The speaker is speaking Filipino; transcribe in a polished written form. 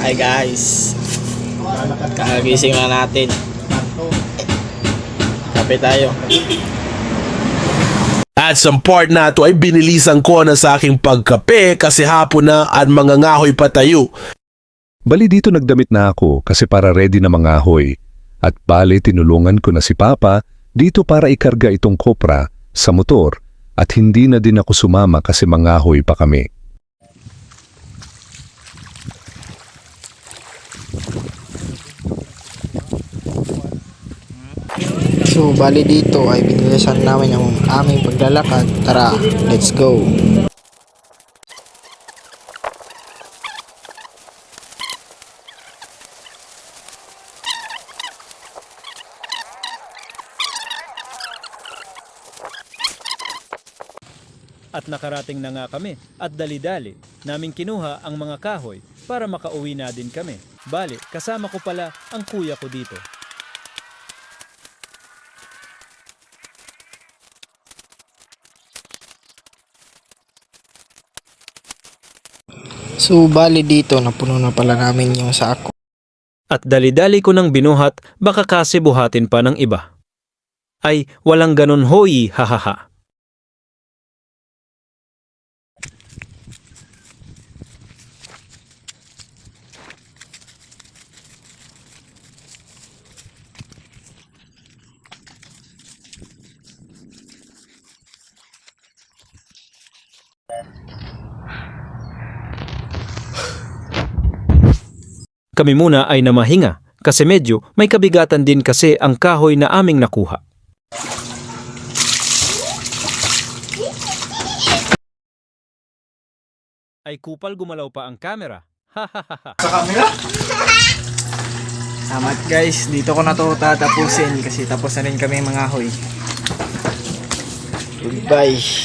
Hi guys, kagising na natin. Kape tayo. At sa part na to ay binilisan ko na sa aking pagkape kasi hapon na at mga ngahoy patayo. Bali dito nagdamit na ako kasi para ready na mangahoy. At bali tinulungan ko na si Papa dito para ikarga itong kopra sa motor at hindi na din ako sumama kasi mangahoy pa kami. So, bali dito ay binilisan namin yung aming paglalakad. Tara, let's go. At nakarating na nga kami at dali-dali naming kinuha ang mga kahoy para makauwi na din kami. Bali, kasama ko pala ang kuya ko dito. So, bali dito napuno na pala namin yung sako. At dali-dali ko nang binuhat, baka kasi buhatin pa ng iba. Ay, walang ganun hoy, hahaha. Kami muna ay namahinga kasi medyo may kabigatan din kasi ang kahoy na aming nakuha. Ay kupal gumalaw pa ang camera. Hahaha. Sa camera? Salamat guys, dito ko na to tatapusin kasi tapos na rin kami mga hoy. Goodbye.